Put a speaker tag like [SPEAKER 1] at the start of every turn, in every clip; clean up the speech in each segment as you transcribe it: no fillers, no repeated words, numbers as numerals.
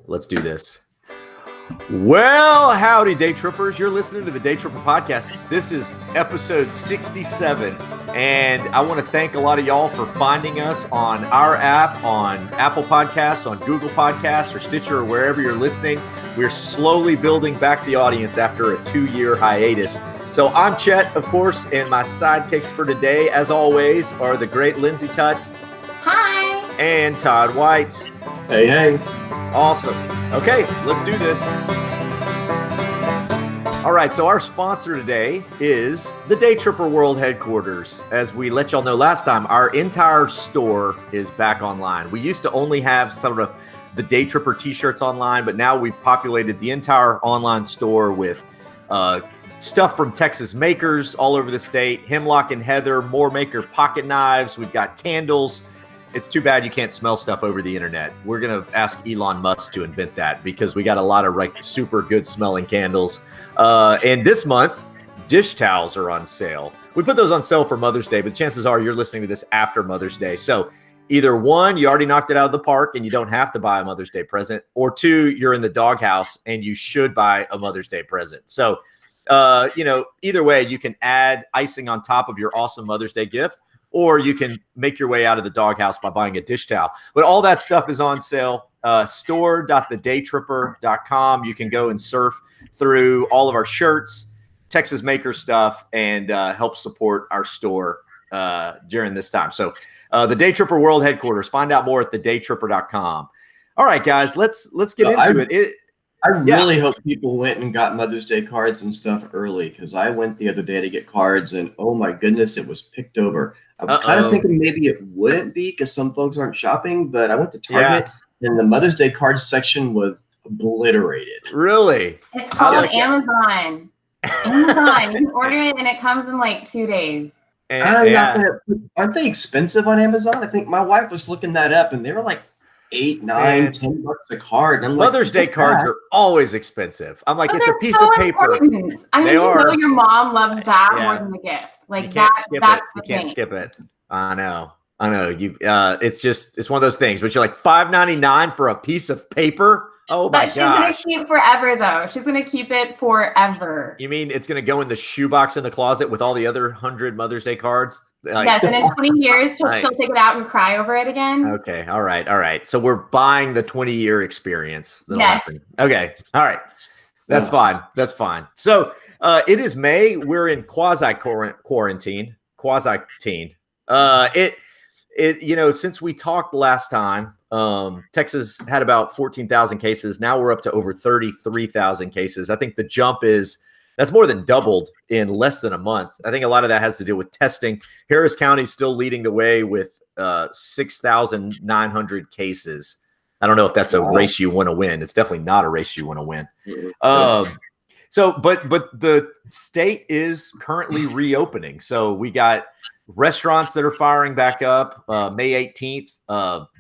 [SPEAKER 1] Let's do this. Well, howdy, Daytrippers. You're listening to the Daytripper podcast. This is episode 67, and I want to thank a lot of y'all for finding us on our app, on Apple Podcasts, on Google Podcasts, or Stitcher, or wherever you're listening. We're slowly building back the audience after a 2-year hiatus. So I'm Chet, of course, and my sidekicks for today, as always, are the great Linsey Tutt.
[SPEAKER 2] Hi.
[SPEAKER 1] And Todd White.
[SPEAKER 3] Hey, hey.
[SPEAKER 1] Awesome. Okay, let's do this. All right, so our sponsor today is the Daytripper World Headquarters. As we let y'all know last time, our entire store is back online. We used to only have some of the Daytripper t-shirts online, but now we've populated the entire online store with stuff from Texas makers all over the state, Hemlock and Heather, More Maker pocket knives. We've got candles. It's too bad you can't smell stuff over the internet. We're going to ask Elon Musk to invent that because we got a lot of super good smelling candles. And this month, dish towels are on sale. We put those on sale for Mother's Day, but chances are you're listening to this after Mother's Day. So either one, you already knocked it out of the park and you don't have to buy a Mother's Day present, or two, you're in the doghouse and you should buy a Mother's Day present. So, either way, you can add icing on top of your awesome Mother's Day gift, or you can make your way out of the doghouse by buying a dish towel. But all that stuff is on sale. Store.thedaytripper.com. You can go and surf through all of our shirts, Texas maker stuff, and help support our store during this time. So the Daytripper World Headquarters. Find out more at thedaytripper.com. All right, guys, let's get into it.
[SPEAKER 3] I really hope people went and got Mother's Day cards and stuff early, because I went the other day to get cards, and oh my goodness, it was picked over. I was kind of thinking maybe it wouldn't be because some folks aren't shopping, but I went to Target and the Mother's Day cards section was obliterated.
[SPEAKER 1] Really?
[SPEAKER 2] It's called Amazon. Amazon. You can order it and it comes in like 2 days.
[SPEAKER 3] Aren't they expensive on Amazon? I think my wife was looking that up and they were like $8, $9, $10 a card. And I'm
[SPEAKER 1] Mother's Day cards are always expensive. I'm like, it's a piece of paper.
[SPEAKER 2] Important. I mean, your mom loves that more than the gift. Like you
[SPEAKER 1] can't skip it. You can't skip it. I know. You. It's one of those things. But you're like $5.99 for a piece of paper. Oh my gosh.
[SPEAKER 2] She's gonna keep forever though. She's gonna keep it forever.
[SPEAKER 1] You mean it's gonna go in the shoebox in the closet with all the other 100 Mother's Day cards?
[SPEAKER 2] Yes, and in 20 years she'll take it out and cry over it again.
[SPEAKER 1] Okay, all right. So we're buying the 20-year experience.
[SPEAKER 2] Yes.
[SPEAKER 1] Okay, all right. That's fine. So it is May. We're in quasi-quarantine. Since we talked last time, Texas had about 14,000 cases. Now we're up to over 33,000 cases. I think the jump that's more than doubled in less than a month. I think a lot of that has to do with testing. Harris County is still leading the way with 6,900 cases. I don't know if that's a race you want to win. It's definitely not a race you want to win. But the state is currently reopening. So we got restaurants that are firing back up. May 18th,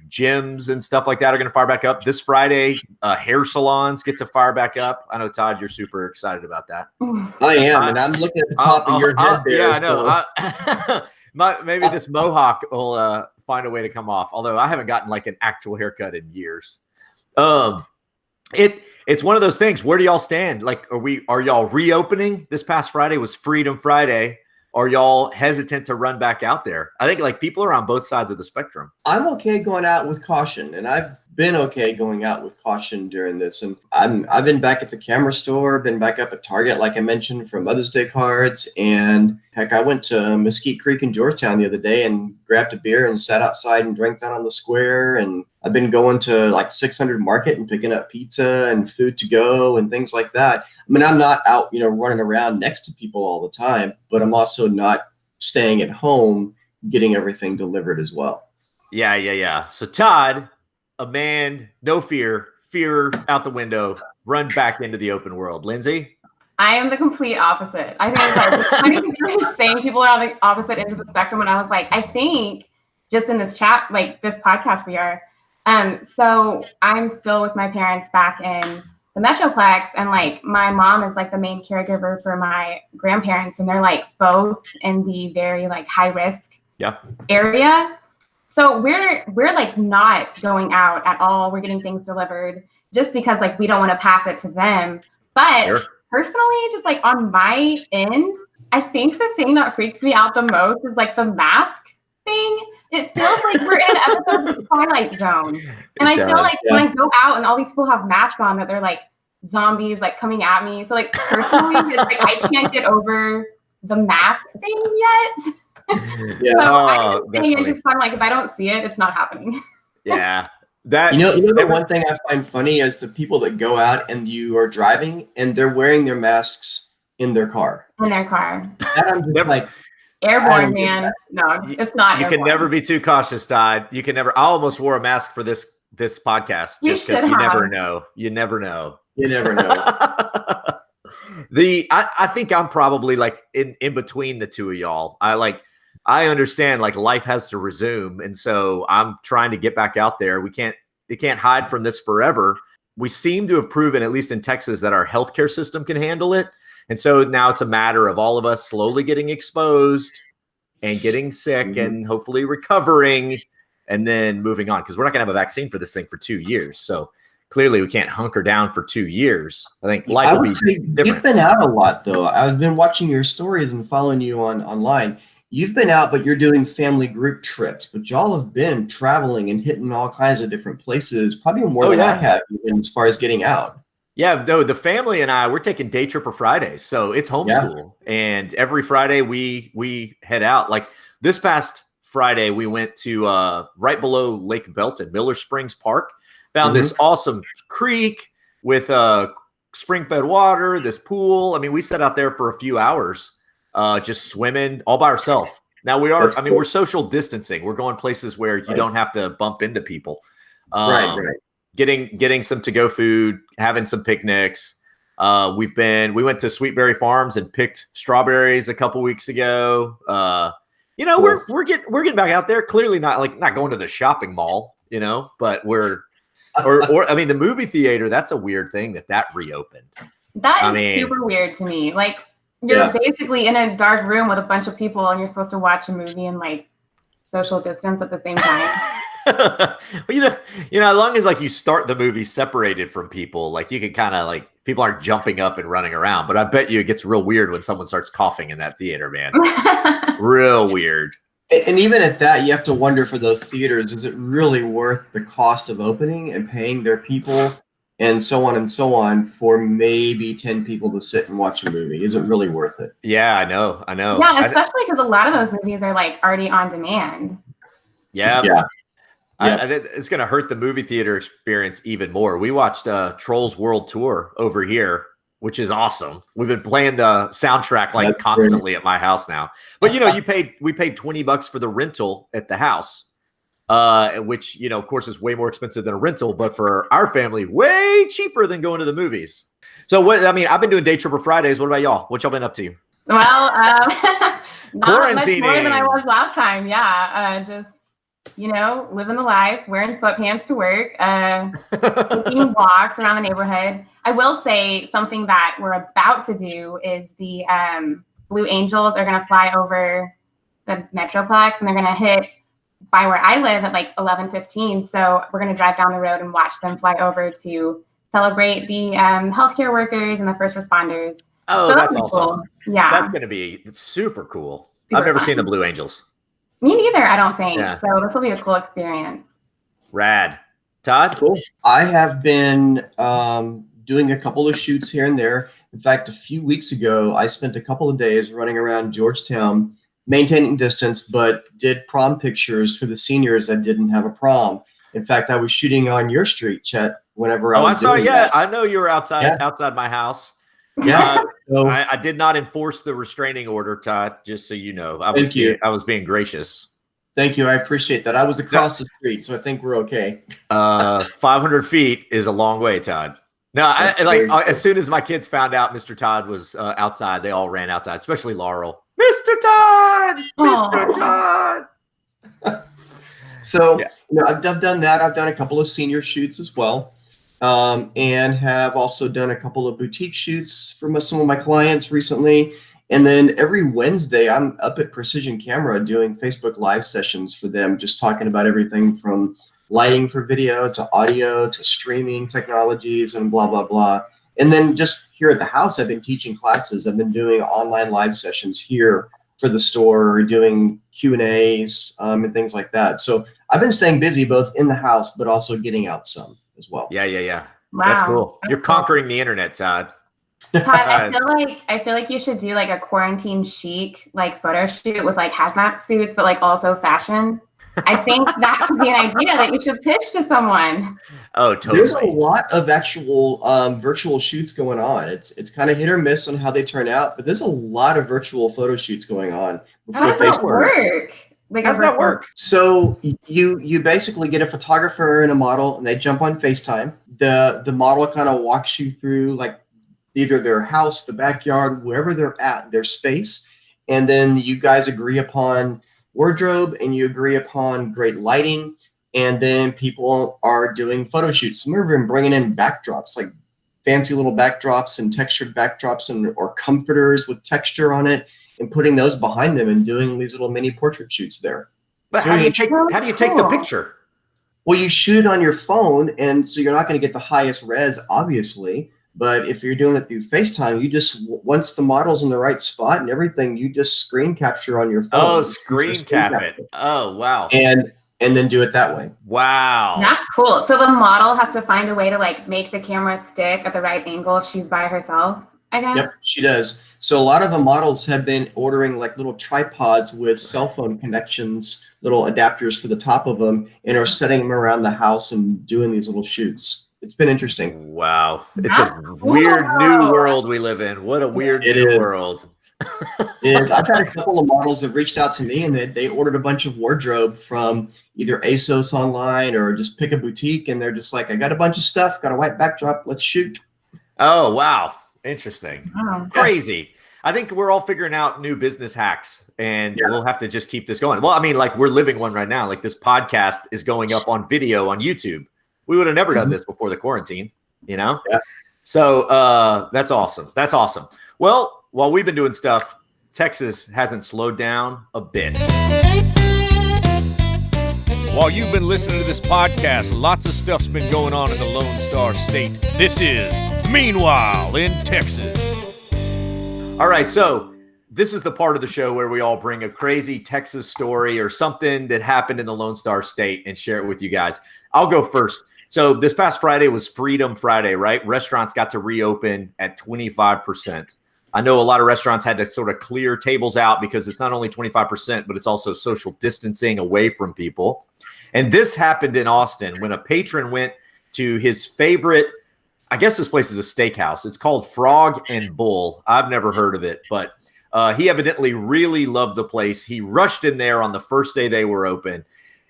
[SPEAKER 1] gyms and stuff like that are going to fire back up. This Friday, hair salons get to fire back up. I know, Todd, you're super excited about that.
[SPEAKER 3] I am, and I'm looking at the top of your head there.
[SPEAKER 1] Yeah, I know. Maybe this mohawk will find a way to come off, although I haven't gotten like an actual haircut in years. It's one of those things. Where do y'all stand? Like, are y'all reopening? This past Friday was Freedom Friday. Are y'all hesitant to run back out there? I think like people are on both sides of the spectrum.
[SPEAKER 3] I'm okay going out with caution, and I've been okay going out with caution during this. And I've been back at the camera store, been back up at Target, like I mentioned, for Mother's Day cards. And heck, I went to Mesquite Creek in Georgetown the other day and grabbed a beer and sat outside and drank that on the square. And I've been going to like 600 Market and picking up pizza and food to go and things like that. I mean, I'm not out, running around next to people all the time, but I'm also not staying at home getting everything delivered as well.
[SPEAKER 1] Yeah. So Todd, a man, no fear out the window, run back into the open world. Linsey?
[SPEAKER 2] I am the complete opposite. I think it's like, I think you're just saying people are on the opposite end of the spectrum. And I was like, I think just in this chat, like this podcast we are. So I'm still with my parents back in the Metroplex, and like my mom is like the main caregiver for my grandparents, and they're like both in the very like high risk area. So we're like not going out at all. We're getting things delivered. just because like we don't want to pass it to them. But
[SPEAKER 1] Sure.
[SPEAKER 2] personally, just like on my end, I think the thing that freaks me out the most is like the mask thing. It feels like we're in an episode of the Twilight Zone. And I feel like when I go out and all these people have masks on, that they're like zombies like coming at me. So like personally, it's like I can't get over the mask thing yet.
[SPEAKER 3] Yeah.
[SPEAKER 2] So I'm just kind of like, if I don't see it, it's not happening.
[SPEAKER 1] Yeah. That
[SPEAKER 3] the one thing I find funny is the people that go out and you are driving and they're wearing their masks in their car.
[SPEAKER 2] In their car.
[SPEAKER 3] That I'm just like,
[SPEAKER 2] airborne, man. No, it's not.
[SPEAKER 1] You
[SPEAKER 2] airborne.
[SPEAKER 1] can never be too cautious, Todd. You can never. I almost wore a mask for this podcast just because you never know. You never know.
[SPEAKER 3] You never know.
[SPEAKER 1] I think I'm probably like in between the two of y'all. I understand like life has to resume, and so I'm trying to get back out there. We can't hide from this forever. We seem to have proven, at least in Texas, that our healthcare system can handle it. And so now it's a matter of all of us slowly getting exposed and getting sick and hopefully recovering and then moving on, because we're not going to have a vaccine for this thing for 2 years. So clearly we can't hunker down for 2 years. I think life will be different.
[SPEAKER 3] You've been out a lot, though. I've been watching your stories and following you online. You've been out, but you're doing family group trips. But y'all have been traveling and hitting all kinds of different places, probably more than I have, even as far as getting out.
[SPEAKER 1] Yeah, no, the family and I, we're taking Daytripper Fridays. So it's homeschool. Yeah. And every Friday we head out. Like this past Friday, we went to right below Lake Belton, Miller Springs Park. Found this awesome creek with spring-fed water, this pool. I mean, we sat out there for a few hours. Just swimming all by ourselves. Now we're social distancing. We're going places where you don't have to bump into people. Right. Getting some to-go food, having some picnics. We went to Sweetberry Farms and picked strawberries a couple weeks ago. We're getting back out there. Clearly not going to the shopping mall, but we're or the movie theater. That's a weird thing that reopened.
[SPEAKER 2] That is super weird to me. Like, you're basically in a dark room with a bunch of people and you're supposed to watch a movie and like social distance at the same time.
[SPEAKER 1] Well, as long as like you start the movie separated from people, like you can kind of like people aren't jumping up and running around. But I bet you it gets real weird when someone starts coughing in that theater, man. Real weird.
[SPEAKER 3] And even at that, you have to wonder for those theaters, is it really worth the cost of opening and paying their people and so on for maybe 10 people to sit and watch a movie? Is it really worth it?
[SPEAKER 1] Yeah, I know.
[SPEAKER 2] Yeah, especially because a lot of those movies are like already on demand.
[SPEAKER 1] Yeah. It's going to hurt the movie theater experience even more. We watched Trolls World Tour over here, which is awesome. We've been playing the soundtrack like constantly at my house now. But we paid $20 for the rental at the house. Which, of course, is way more expensive than a rental, but for our family, way cheaper than going to the movies. So I've been doing Daytripper Fridays. What about y'all? What y'all been up to?
[SPEAKER 2] Well, not much
[SPEAKER 1] Quarantining.
[SPEAKER 2] more than I was last time. Yeah. Just, living the life, wearing sweatpants to work, taking walks around the neighborhood. I will say something that we're about to do is the Blue Angels are going to fly over the Metroplex and they're going to hit by where I live at like 11:15. So we're going to drive down the road and watch them fly over to celebrate the healthcare workers and the first responders.
[SPEAKER 1] Oh,
[SPEAKER 2] so
[SPEAKER 1] that's awesome.
[SPEAKER 2] Cool. Yeah.
[SPEAKER 1] That's going to be super cool. I've never seen the Blue Angels.
[SPEAKER 2] Me neither, I don't think. Yeah. So this will be a cool experience.
[SPEAKER 1] Rad. Todd?
[SPEAKER 3] Cool. I have been doing a couple of shoots here and there. In fact, a few weeks ago, I spent a couple of days running around Georgetown, maintaining distance, but did prom pictures for the seniors that didn't have a prom. In fact, I was shooting on your street, Chet, whenever I was doing that.
[SPEAKER 1] I know you were outside my house. Yeah. I did not enforce the restraining order, Todd, just so you know. I was being gracious.
[SPEAKER 3] Thank you. I appreciate that. I was across the street, so I think we're okay.
[SPEAKER 1] 500 feet is a long way, Todd. No, as soon as my kids found out Mr. Todd was outside, they all ran outside, especially Laurel. Mr. Todd! Mr. Todd!
[SPEAKER 3] So, I've done that. I've done a couple of senior shoots as well, and have also done a couple of boutique shoots for some of my clients recently. And then every Wednesday, I'm up at Precision Camera doing Facebook Live sessions for them, just talking about everything from lighting for video to audio to streaming technologies and blah, blah, blah. And then just here at the house, I've been teaching classes. I've been doing online live sessions here for the store, doing Q&As and things like that. So I've been staying busy both in the house, but also getting out some as well.
[SPEAKER 1] Yeah.
[SPEAKER 2] Wow.
[SPEAKER 1] That's cool. You're conquering the internet, Todd.
[SPEAKER 2] Todd, I feel like you should do like a quarantine chic like photo shoot with like hazmat suits, but like also fashion. I think that could be an idea that you should pitch to someone.
[SPEAKER 1] Oh, totally.
[SPEAKER 3] There's a lot of actual virtual shoots going on. It's kind of hit or miss on how they turn out, but there's a lot of virtual photo shoots going on.
[SPEAKER 2] How does that work? Like,
[SPEAKER 1] how does that work?
[SPEAKER 3] So you basically get a photographer and a model, and they jump on FaceTime. The model kind of walks you through like either their house, the backyard, wherever they're at, their space, and then you guys agree upon wardrobe and you agree upon great lighting, and then people are doing photo shoots. Some of them bringing in backdrops, like fancy little backdrops and textured backdrops or comforters with texture on it, and putting those behind them and doing these little mini portrait shoots there.
[SPEAKER 1] But how do you take the picture?
[SPEAKER 3] Well, you shoot it on your phone, and so you're not going to get the highest res, obviously. But if you're doing it through FaceTime, you just, once the model's in the right spot and everything, you just screen capture on your phone.
[SPEAKER 1] Oh, screen cap it. Oh, wow.
[SPEAKER 3] And then do it that way.
[SPEAKER 1] Wow.
[SPEAKER 2] That's cool. So the model has to find a way to like make the camera stick at the right angle if she's by herself, I guess?
[SPEAKER 3] Yep, she does. So a lot of the models have been ordering like little tripods with cell phone connections, little adapters for the top of them, and are setting them around the house and doing these little shoots. It's been interesting.
[SPEAKER 1] Wow. It's a weird new world we live in. What a weird new world.
[SPEAKER 3] I've had a couple of models that reached out to me, and they ordered a bunch of wardrobe from either ASOS online or just pick a boutique, and they're just like, I got a bunch of stuff, got a white backdrop, let's shoot.
[SPEAKER 1] Oh, wow. Interesting.
[SPEAKER 2] Wow.
[SPEAKER 1] Crazy. I think we're all figuring out new business hacks, and we'll have to just keep this going. Well, I mean, like we're living one right now. Like this podcast is going up on video on YouTube. We would have never done this before the quarantine, you know?
[SPEAKER 3] Yeah.
[SPEAKER 1] So that's awesome. That's awesome. Well, while we've been doing stuff, Texas hasn't slowed down a bit.
[SPEAKER 4] While you've been listening to this podcast, lots of stuff's been going on in the Lone Star State. This is Meanwhile in Texas.
[SPEAKER 1] All right, so this is the part of the show where we all bring a crazy Texas story or something that happened in the Lone Star State and share it with you guys. I'll go first. So this past Friday was Freedom Friday, right? Restaurants got to reopen at 25%. I know a lot of restaurants had to sort of clear tables out because it's not only 25%, but it's also social distancing away from people. And this happened in Austin when a patron went to his favorite, I guess this place is a steakhouse. It's called Frog and Bull. I've never heard of it, but he evidently really loved the place. He rushed in there on the first day they were open.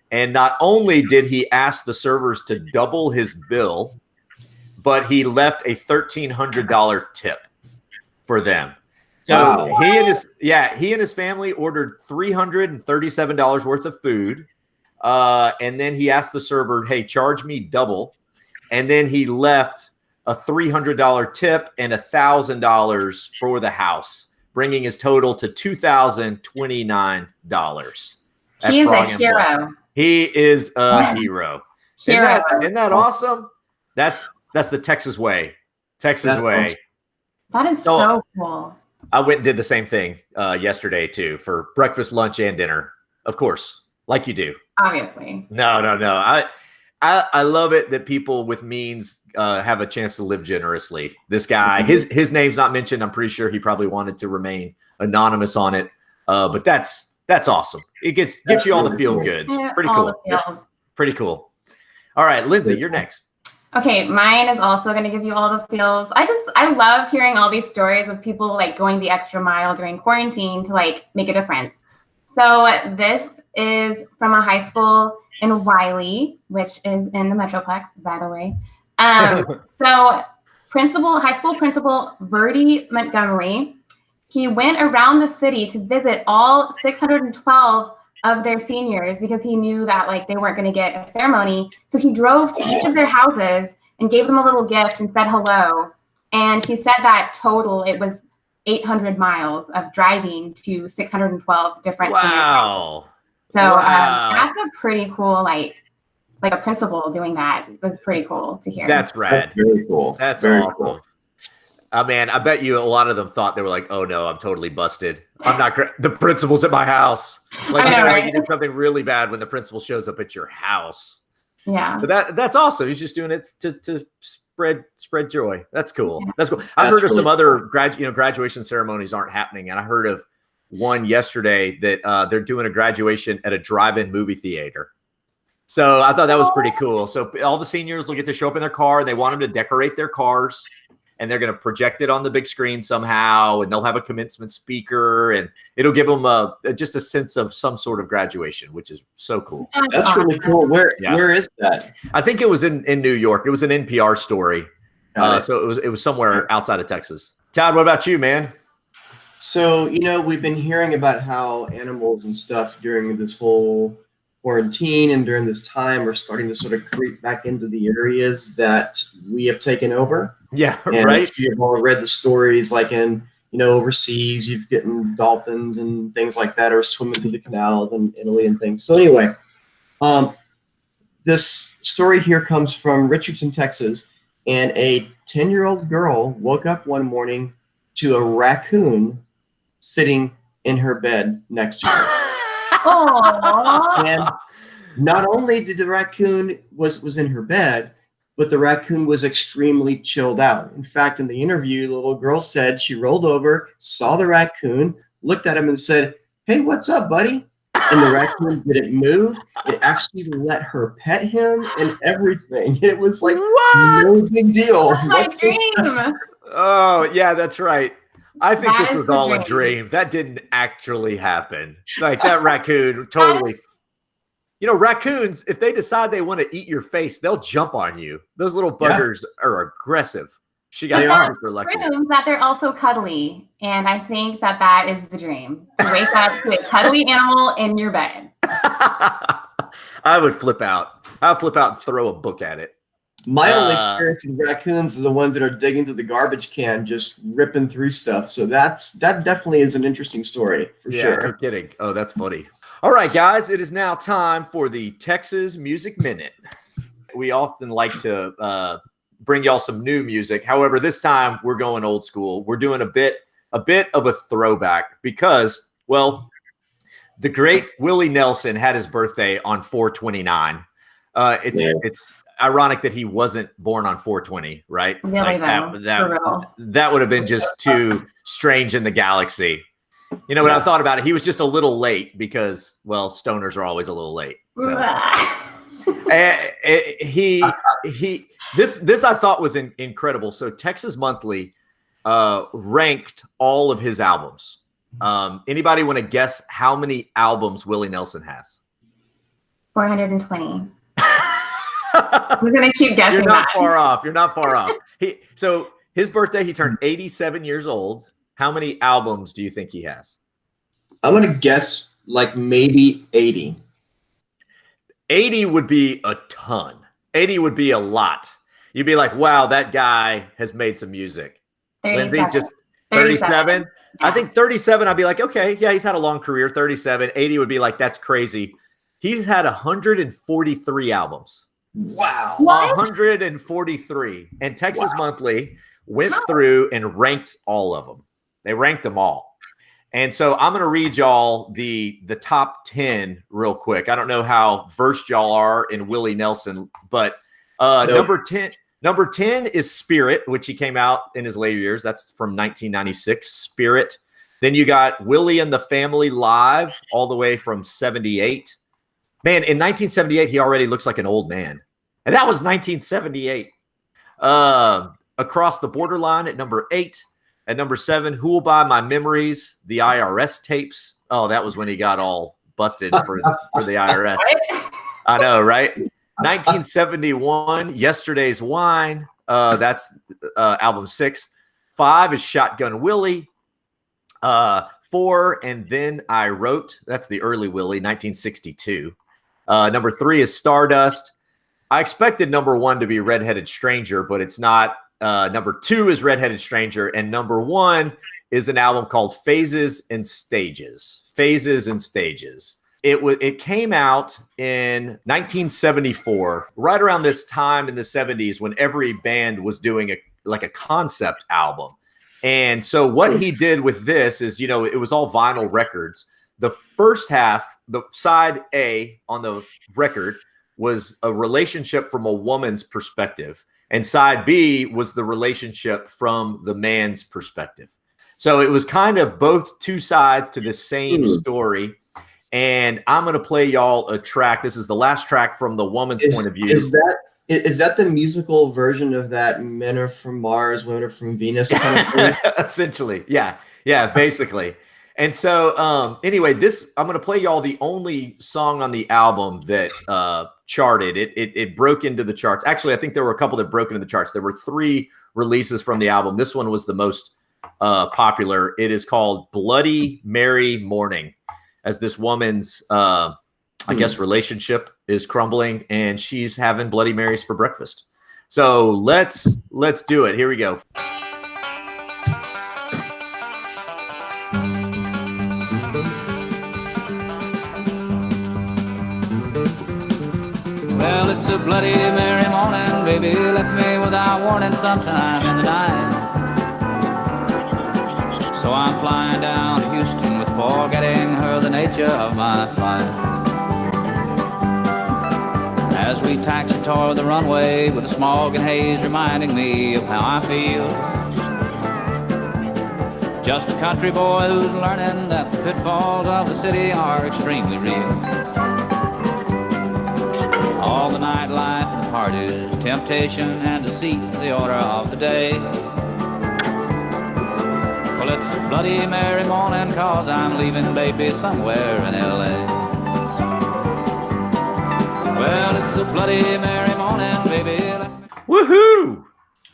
[SPEAKER 1] And not only did he ask the servers to double his bill, but he left a $1,300 tip for them. So he and his family ordered $337 worth of food. And then he asked the server, hey, charge me double. And then he left a $300 tip and $1,000 for the house, bringing his total to $2,029.
[SPEAKER 2] He is a hero.
[SPEAKER 1] He is a hero. Isn't that awesome? That's the Texas way. Texas way.
[SPEAKER 3] Awesome.
[SPEAKER 2] That is so cool.
[SPEAKER 1] I went and did the same thing yesterday too for breakfast, lunch, and dinner. Of course, like you do.
[SPEAKER 2] Obviously.
[SPEAKER 1] No. I love it that people with means have a chance to live generously. This guy, his name's not mentioned. I'm pretty sure he probably wanted to remain anonymous on it. But that's awesome. It gives you all the feel goods.
[SPEAKER 2] Yeah,
[SPEAKER 1] Pretty cool. Pretty cool. All right, Linsey, you're next.
[SPEAKER 2] Okay, mine is also going to give you all the feels. I love hearing all these stories of people like going the extra mile during quarantine to like make a difference. So this is from a high school in Wiley, which is in the Metroplex, by the way. So high school principal Verdi Montgomery, he went around the city to visit all 612 of their seniors because he knew that like they weren't going to get a ceremony. So he drove to each of their houses and gave them a little gift and said hello. And he said that total, it was 800 miles of driving to 612 different seniors.
[SPEAKER 1] Wow.
[SPEAKER 2] So that's a pretty cool like like a principal doing that was pretty cool to hear.
[SPEAKER 1] That's rad.
[SPEAKER 3] That's very cool.
[SPEAKER 1] That's
[SPEAKER 3] very
[SPEAKER 1] awesome.
[SPEAKER 3] cool.
[SPEAKER 1] Man, I bet you a lot of them thought they were like, "Oh no, I'm totally busted. I'm not. The principal's at my house." Like,
[SPEAKER 2] I know,
[SPEAKER 1] like
[SPEAKER 2] right?
[SPEAKER 1] you did something really bad when the principal shows up at your house.
[SPEAKER 2] Yeah.
[SPEAKER 1] But that's awesome. He's just doing it to spread joy. That's cool.
[SPEAKER 2] Yeah.
[SPEAKER 1] That's cool. I've heard of
[SPEAKER 3] really
[SPEAKER 1] some other graduation ceremonies aren't happening, and I heard of one yesterday that they're doing a graduation at a drive-in movie theater. So I thought that was pretty cool. So all the seniors will get to show up in their car, and they want them to decorate their cars, and they're going to project it on the big screen somehow, and they'll have a commencement speaker, and it'll give them just a sense of some sort of graduation, which is so cool.
[SPEAKER 3] That's really cool. Where is that?
[SPEAKER 1] I think it was in New York. It was an NPR story.
[SPEAKER 3] Got it.
[SPEAKER 1] So it was somewhere outside of Texas. Todd, what about you, man?
[SPEAKER 3] So, we've been hearing about how animals and stuff during this whole quarantine and during this time are starting to sort of creep back into the areas that we have taken over.
[SPEAKER 1] Yeah,
[SPEAKER 3] And
[SPEAKER 1] right.
[SPEAKER 3] you've all read the stories like in, overseas, you've gotten dolphins and things like that are swimming through the canals in Italy and things. So anyway, this story here comes from Richardson, Texas, and a 10-year-old girl woke up one morning to a raccoon sitting in her bed next to her.
[SPEAKER 2] Aww.
[SPEAKER 3] And not only did the raccoon was in her bed, but the raccoon was extremely chilled out. In fact, in the interview, the little girl said she rolled over, saw the raccoon, looked at him and said, "Hey, what's up, buddy?" And the raccoon didn't move. It actually let her pet him and everything. It was like no big deal.
[SPEAKER 2] That's my dream.
[SPEAKER 1] Oh, yeah, that's right. I think
[SPEAKER 2] That
[SPEAKER 1] this
[SPEAKER 2] is
[SPEAKER 1] was
[SPEAKER 2] the
[SPEAKER 1] all a
[SPEAKER 2] dream.
[SPEAKER 1] dream. That didn't actually happen. Like that raccoon totally. Raccoons, if they decide they want to eat your face, they'll jump on you. Those little buggers are aggressive. She got
[SPEAKER 3] They are.
[SPEAKER 1] super lucky.
[SPEAKER 2] Proves that they're also cuddly, and I think that is the dream: to wake up to a cuddly animal in your bed.
[SPEAKER 1] I would flip out. I'd flip out and throw a book at it.
[SPEAKER 3] My only experience with raccoons are the ones that are digging to the garbage can, just ripping through stuff. So that definitely is an interesting story for
[SPEAKER 1] Yeah,
[SPEAKER 3] sure.
[SPEAKER 1] no kidding. Oh, that's funny. All right, guys, it is now time for the Texas Music Minute. We often like to bring y'all some new music. However, this time we're going old school. We're doing a bit of a throwback because, well, the great Willie Nelson had his birthday on 4/29. It's ironic that he wasn't born on 4/20, right?
[SPEAKER 2] Really,
[SPEAKER 1] Like
[SPEAKER 2] though, for real.
[SPEAKER 1] that would have been just too strange in the galaxy. When I thought about it, he was just a little late because, well, stoners are always a little late. So. This I thought was incredible. So Texas Monthly ranked all of his albums. Anybody want to guess how many albums Willie Nelson has?
[SPEAKER 2] 420. I'm gonna keep guessing.
[SPEAKER 1] You're not
[SPEAKER 2] that.
[SPEAKER 1] far off. You're not far off. So his birthday, he turned 87 years old. How many albums do you think he has?
[SPEAKER 3] I'm going to guess like maybe 80.
[SPEAKER 1] 80 would be a ton. 80 would be a lot. You'd be like, wow, that guy has made some music.
[SPEAKER 2] 37.
[SPEAKER 1] Lindsay, just 37? I think 37, I'd be like, okay, yeah, he's had a long career. 37. 80 would be like, that's crazy. He's had 143 albums.
[SPEAKER 3] Wow.
[SPEAKER 2] What?
[SPEAKER 1] 143. And Texas Monthly went through and ranked all of them. They ranked them all. And so I'm going to read y'all the top 10 real quick. I don't know how versed y'all are in Willie Nelson, but number 10 is Spirit, which he came out in his later years. That's from 1996, Spirit. Then you got Willie and the Family Live all the way from 78. Man, in 1978, he already looks like an old man. And that was 1978. Across the Borderline at number 8. At number 7, Who Will Buy My Memories? The IRS tapes. Oh, that was when he got all busted for the IRS. I know, right? 1971, Yesterday's Wine. That's album 6. 5 is Shotgun Willie. 4, And Then I Wrote. That's the early Willie, 1962. Number 3 is Stardust. I expected number 1 to be Redheaded Stranger, but it's not. Number 2 is Redheaded Stranger, and number 1 is an album called Phases and Stages. Phases and Stages. It came out in 1974, right around this time in the 70s when every band was doing a concept album. And so what he did with this is, it was all vinyl records. The first half, the side A on the record, was a relationship from a woman's perspective, and side B was the relationship from the man's perspective. So it was kind of both two sides to the same story. And I'm going to play y'all a track. This is the last track from the woman's point of view.
[SPEAKER 3] Is that the musical version of that Men Are From Mars, Women Are From Venus kind of thing?
[SPEAKER 1] Essentially. Yeah, basically. And so anyway, I'm going to play y'all the only song on the album that charted. It broke into the charts. Actually, I think there were a couple that broke into the charts. There were 3 releases from the album. This one was the most popular. It is called Bloody Mary Morning, as this woman's, I guess, relationship is crumbling and she's having Bloody Marys for breakfast. So let's do it. Here we go.
[SPEAKER 5] Well, it's a Bloody Mary morning, baby left me without warning sometime in the night. So I'm flying down to Houston with forgetting her the nature of my flight. As we taxi toward the runway with the smog and haze reminding me of how I feel. Just a country boy who's learning that the pitfalls of the city are extremely real. All the nightlife and the parties, temptation and deceit, the order of the day. Well, it's a Bloody Mary morning, 'cause I'm leaving baby somewhere in L.A. Well, it's a Bloody Mary morning, baby.
[SPEAKER 1] Woohoo!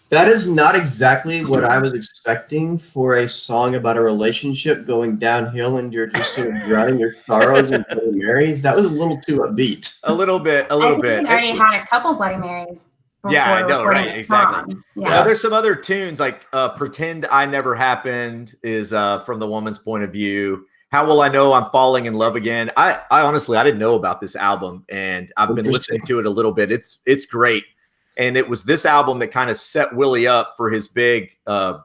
[SPEAKER 3] That is not exactly what I was expecting for a song about a relationship going downhill and you're just sort of drowning your sorrows in Bloody Marys. That was a little too upbeat.
[SPEAKER 1] A little bit.
[SPEAKER 2] I think we already had a couple Bloody Marys.
[SPEAKER 1] Yeah, I know, right? Exactly.
[SPEAKER 2] Yeah.
[SPEAKER 1] There's some other tunes like Pretend I Never Happened is from the woman's point of view. How Will I Know I'm Falling in Love Again? I honestly, I didn't know about this album, and I've been listening to it a little bit. It's great. And it was this album that kind of set Willie up for his big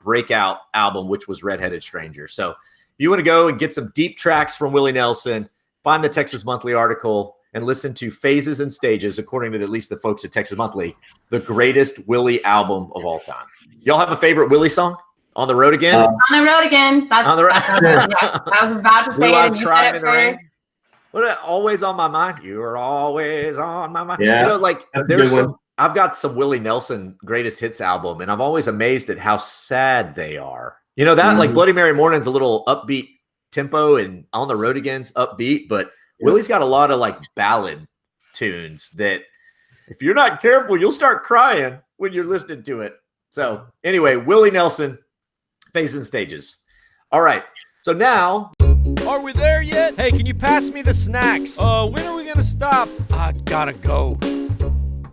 [SPEAKER 1] breakout album, which was Redheaded Stranger. So if you want to go and get some deep tracks from Willie Nelson, find the Texas Monthly article and listen to Phases and Stages, according to at least the folks at Texas Monthly, the greatest Willie album of all time. Y'all have a favorite Willie song? On the Road Again?
[SPEAKER 2] On the Road Again.
[SPEAKER 1] On the Road.
[SPEAKER 2] I was about to say it, and you said it first.
[SPEAKER 1] What? Always on my mind. You are always on my mind.
[SPEAKER 3] Yeah,
[SPEAKER 1] there's some. I've got some Willie Nelson greatest hits album, and I'm always amazed at how sad they are. You know that like Bloody Mary Morning's a little upbeat tempo, and On the Road Again's upbeat, but Willie's got a lot of like ballad tunes that if you're not careful, you'll start crying when you're listening to it. So anyway, Willie Nelson, Phases and Stages. All right. So now,
[SPEAKER 4] are we there yet? Hey, can you pass me the snacks? When are we gonna stop? I gotta go.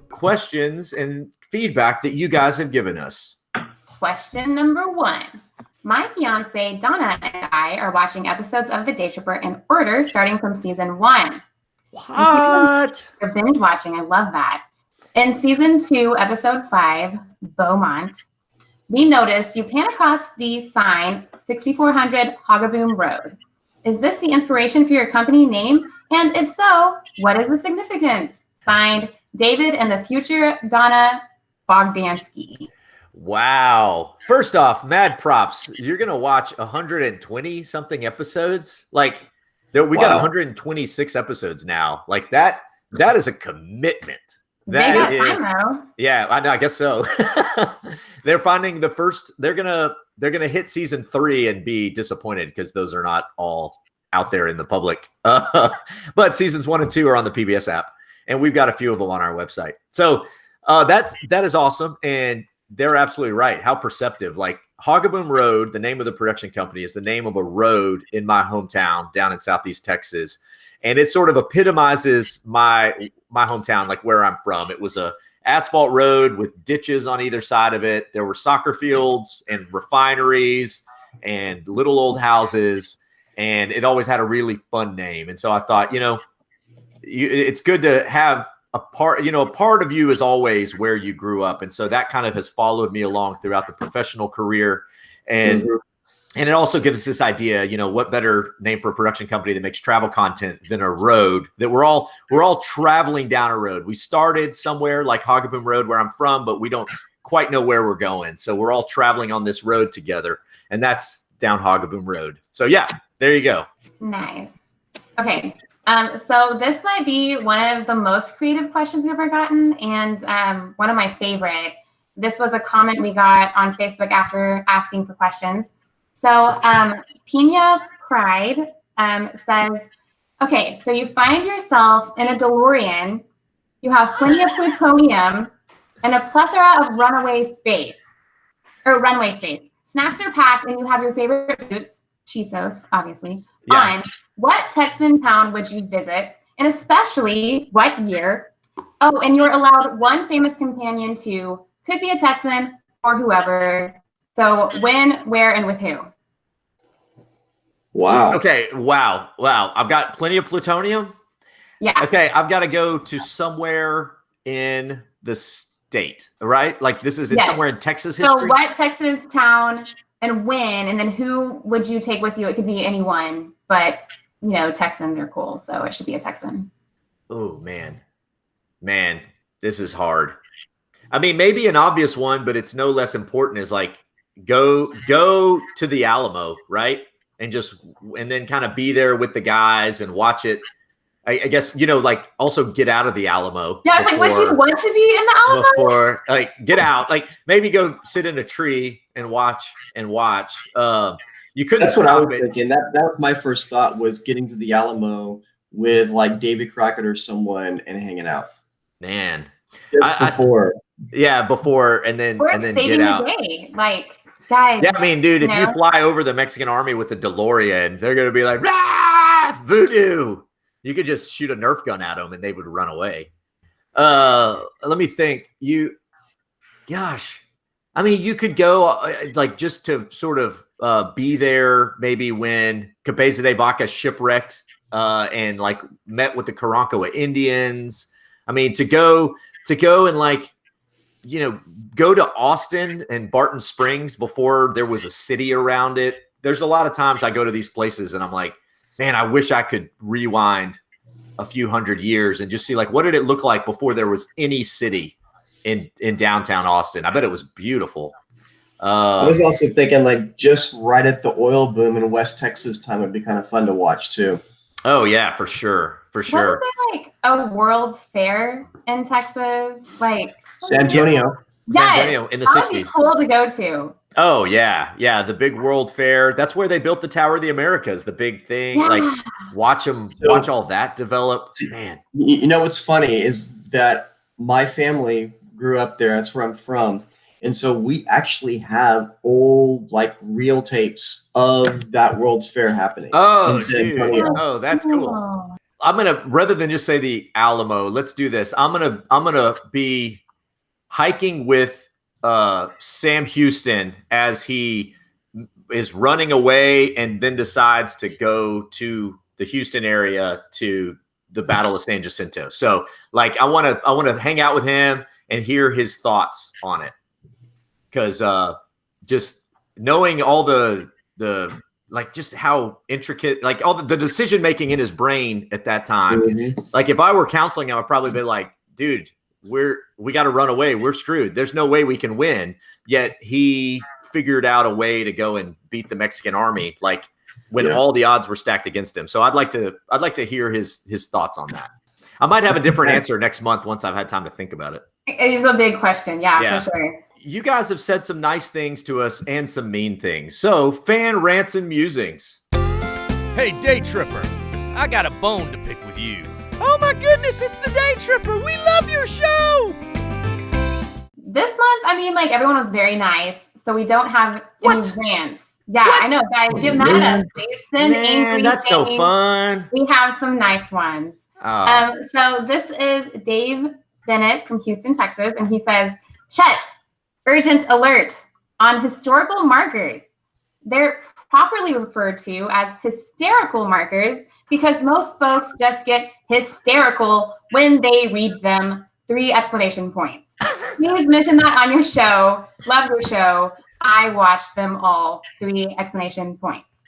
[SPEAKER 1] Questions and feedback that you guys have given us.
[SPEAKER 2] Question number 1. My fiance Donna and I are watching episodes of The Daytripper in order, starting from season 1.
[SPEAKER 1] What?
[SPEAKER 2] We're binge watching. I love that. In season 2, episode 5, Beaumont, we noticed you pan across the sign 6400 Hogaboom Road. Is this the inspiration for your company name? And if so, what is the significance? Signed, David and the future Donna Bogdansky.
[SPEAKER 1] Wow. First off, mad props. You're going to watch 120 something episodes. Like we got 126 episodes now. Like that is a commitment. That is,
[SPEAKER 2] time,
[SPEAKER 1] yeah, I guess so. They're finding they're going to hit season 3 and be disappointed because those are not all out there in the public. But seasons 1 and 2 are on the PBS app. And we've got a few of them on our website. So that is awesome. And they're absolutely right. How perceptive. Like Hogaboom Road, the name of the production company, is the name of a road in my hometown down in Southeast Texas. And it sort of epitomizes my hometown, like where I'm from. It was a asphalt road with ditches on either side of it. There were soccer fields and refineries and little old houses. and it always had a really fun name. And so I thought, it's good to have a part of you is always where you grew up. And so that kind of has followed me along throughout the professional career. And it also gives us this idea, what better name for a production company that makes travel content than a road that we're all traveling down a road. We started somewhere like Hoggaboom Road where I'm from, but we don't quite know where we're going. So we're all traveling on this road together, and that's down Hoggaboom Road. So yeah, there you go.
[SPEAKER 2] Nice. Okay. So this might be one of the most creative questions we've ever gotten, and one of my favorite. This was a comment we got on Facebook after asking for questions. So Pina Pride says, okay, so you find yourself in a DeLorean, you have plenty of plutonium, and a plethora of runway space. Snacks are packed, and you have your favorite boots, Chisos, obviously, on. What Texan town would you visit, and especially what year? Oh, and you're allowed one famous companion too. Could be a Texan or whoever. So when, where, and with who?
[SPEAKER 3] Wow.
[SPEAKER 1] Okay. Wow. I've got plenty of plutonium.
[SPEAKER 2] Yeah.
[SPEAKER 1] Okay. I've got to go to somewhere in the state, right? Like this is somewhere in Texas history.
[SPEAKER 2] So what Texas town and when, and then who would you take with you? It could be anyone, but Texans are cool. So it should be a Texan.
[SPEAKER 1] Oh, man, this is hard. I mean, maybe an obvious one, but it's no less important is like go to the Alamo, right? And then kind of be there with the guys and watch it. I guess, like also get out of the Alamo.
[SPEAKER 2] Yeah, it's like, would you want to be in the Alamo?
[SPEAKER 1] Before, like, get out, like maybe go sit in a tree and watch. You couldn't
[SPEAKER 3] That's what I
[SPEAKER 1] stop
[SPEAKER 3] was
[SPEAKER 1] it.
[SPEAKER 3] thinking. That was my first thought, was getting to the Alamo with like Davy Crockett or someone and hanging out.
[SPEAKER 1] Man.
[SPEAKER 3] Just before.
[SPEAKER 1] Before and then
[SPEAKER 2] saving
[SPEAKER 1] get out.
[SPEAKER 2] The day. Like, guys.
[SPEAKER 1] Yeah, I mean, dude, if you fly over the Mexican army with a DeLorean, they're gonna be like, "Rah! Voodoo!" You could just shoot a Nerf gun at them and they would run away. Let me think. I mean, you could go like just to sort of be there maybe when Cabeza de Vaca shipwrecked and like met with the Karankawa Indians. I mean, to go and like, go to Austin and Barton Springs before there was a city around it. There's a lot of times I go to these places and I'm like, man, I wish I could rewind a few hundred years and just see like, what did it look like before there was any city in downtown Austin? I bet it was beautiful.
[SPEAKER 3] I was also thinking like just right at the oil boom in West Texas time would be kind of fun to watch too.
[SPEAKER 1] Oh yeah, for sure.
[SPEAKER 2] Wasn't there like a World's Fair in Texas? Like
[SPEAKER 3] San Antonio.
[SPEAKER 2] Yes,
[SPEAKER 1] San Antonio in the
[SPEAKER 2] that
[SPEAKER 1] 60s.
[SPEAKER 2] would be cool to go to.
[SPEAKER 1] Oh yeah, the big World Fair. That's where they built the Tower of the Americas, the big thing.
[SPEAKER 2] Yeah.
[SPEAKER 1] Like watch all that develop. Man,
[SPEAKER 3] What's funny is that my family grew up there. That's where I'm from, and so we actually have old like reel tapes of that World's Fair happening.
[SPEAKER 1] oh
[SPEAKER 3] in San
[SPEAKER 1] dude,
[SPEAKER 3] Antonio.
[SPEAKER 1] oh that's cool.
[SPEAKER 2] Oh.
[SPEAKER 1] I'm gonna, rather than just say the Alamo, let's do this. I'm gonna be hiking with Sam Houston as he is running away and then decides to go to the Houston area to the Battle of San Jacinto. So like I want to hang out with him and hear his thoughts on it, because just knowing all the like just how intricate, like all the decision making in his brain at that time.
[SPEAKER 3] Mm-hmm.
[SPEAKER 1] Like if I were counseling, I would probably be like, dude, we got to run away. We're screwed. There's no way we can win. Yet he figured out a way to go and beat the Mexican army, like when all the odds were stacked against him. So I'd like to hear his thoughts on that. I might have a different answer next month once I've had time to think about it.
[SPEAKER 2] It's a big question. Yeah, for sure.
[SPEAKER 1] You guys have said some nice things to us and some mean things. So fan rants and musings.
[SPEAKER 4] Hey, Daytripper, I got a bone to pick with you. Oh my goodness, it's the Daytripper. We love your show.
[SPEAKER 2] This month, I mean, like everyone was very nice, so we don't have any rants. Yeah, I know, guys. Get mad at us. Please send angry
[SPEAKER 1] that's
[SPEAKER 2] things.
[SPEAKER 1] no fun.
[SPEAKER 2] We have some nice ones.
[SPEAKER 1] Oh.
[SPEAKER 2] So this is Dave Bennett from Houston, Texas, and he says, Chet, urgent alert on historical markers. They're properly referred to as hysterical markers because most folks just get hysterical when they read them. 3 exclamation points. Please mention that on your show. Love your show. I watched them all. 3 exclamation points.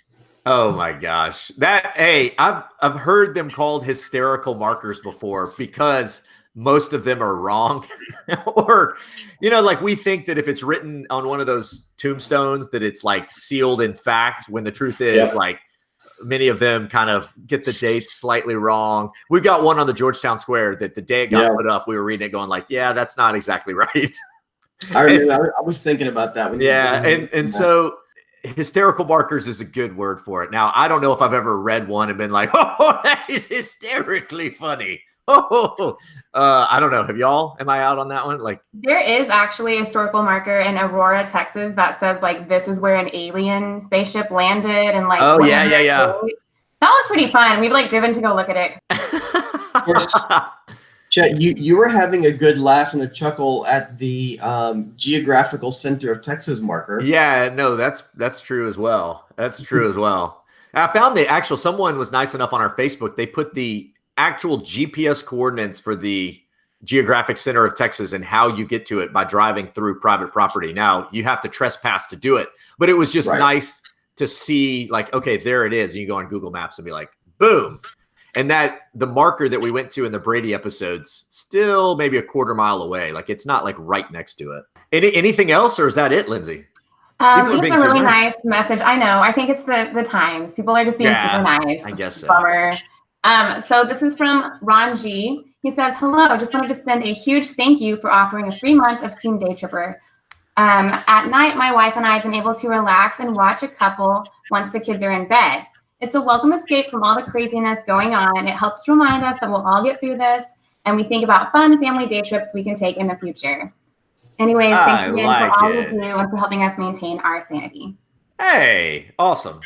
[SPEAKER 1] Oh my gosh. I've heard them called hysterical markers before because most of them are wrong. Or, like we think that if it's written on one of those tombstones that it's like sealed in fact, when the truth is like many of them kind of get the dates slightly wrong. We've got one on the Georgetown Square that the day it got put up, we were reading it going like, yeah, that's not exactly right.
[SPEAKER 3] I remember I was thinking about that.
[SPEAKER 1] And so hysterical markers is a good word for it. Now, I don't know if I've ever read one and been like, oh, that is hysterically funny. I don't know. Am I out on that one? Like, there
[SPEAKER 2] is actually a historical marker in Aurora, Texas that says like, this is where an alien spaceship landed. And like,
[SPEAKER 1] oh yeah.
[SPEAKER 2] That was pretty fun. We've like driven to go look at it.
[SPEAKER 3] Of course, Chet, you were having a good laugh and a chuckle at the Geographical Center of Texas marker.
[SPEAKER 1] Yeah, no, that's true as well. That's true as well. I found someone was nice enough on our Facebook. They put the actual GPS coordinates for the Geographic Center of Texas and how you get to it by driving through private property. Now, you have to trespass to do it, but it was just nice to see like, okay, there it is. And you go on Google Maps and be like, boom. And that the marker that we went to in the Brady episodes still maybe a quarter mile away. Like it's not like right next to it. Anything else, or is that it, Lindsay?
[SPEAKER 2] It's a really nice message. I know. I think it's the times. People are just being super nice.
[SPEAKER 1] I guess so.
[SPEAKER 2] Bummer. So this is from Ron G. He says, hello, just wanted to send a huge thank you for offering a free month of Team Daytripper. At night, my wife and I have been able to relax and watch a couple once the kids are in bed. It's a welcome escape from all the craziness going on. It helps remind us that we'll all get through this, and we think about fun family day trips we can take in the future. Anyways, thanks again for all you do and for helping us maintain our sanity.
[SPEAKER 1] Hey, awesome.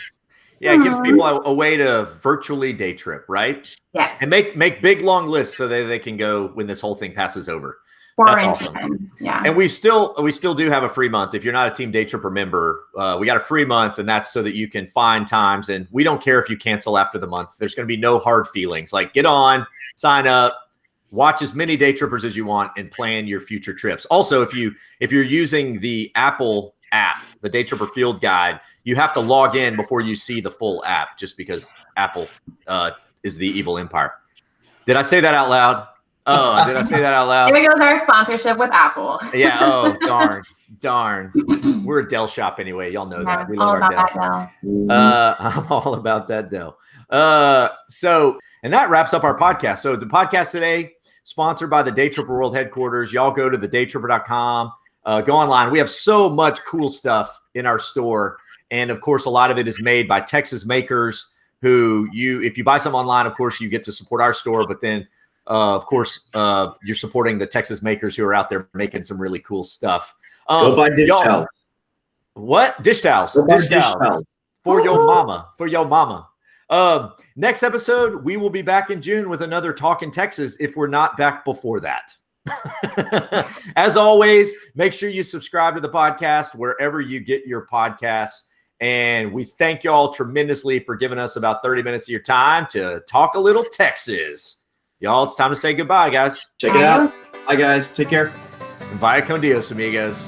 [SPEAKER 1] Yeah, it gives people a way to virtually day trip, right?
[SPEAKER 2] Yes.
[SPEAKER 1] And make big, long lists so that they can go when this whole thing passes over. That's awesome.
[SPEAKER 2] Yeah.
[SPEAKER 1] And we still do have a free month. If you're not a Team Daytripper member, we got a free month, and that's so that you can find times. And we don't care if you cancel after the month. There's going to be no hard feelings. Like get on, sign up, watch as many Daytrippers as you want, and plan your future trips. Also, if you're using the Apple app, the Daytripper Field Guide, you have to log in before you see the full app, just because Apple is the evil empire. Did I say that out loud? Oh, did I say that out loud?
[SPEAKER 2] Here goes our sponsorship with Apple.
[SPEAKER 1] Yeah. Oh, darn. We're a Dell shop anyway. Y'all know that. We love our Dell. I'm all about that Dell. And that wraps up our podcast. So the podcast today, sponsored by the Daytripper World Headquarters. Y'all go to the daytripper.com. Go online. We have so much cool stuff in our store. And of course, a lot of it is made by Texas makers who if you buy some online, of course, you get to support our store. But then, of course, you're supporting the Texas makers who are out there making some really cool stuff.
[SPEAKER 3] Go buy dish towels.
[SPEAKER 1] What? Dish towels. Dish towels. For your mama. Next episode, we will be back in June with another Talkin Texas if we're not back before that. As always, make sure you subscribe to the podcast wherever you get your podcasts. And we thank y'all tremendously for giving us about 30 minutes of your time to talk a little Texas. Y'all, it's time to say goodbye, guys.
[SPEAKER 3] Check it out. Bye, guys. Take care.
[SPEAKER 1] Vaya con Dios, amigos.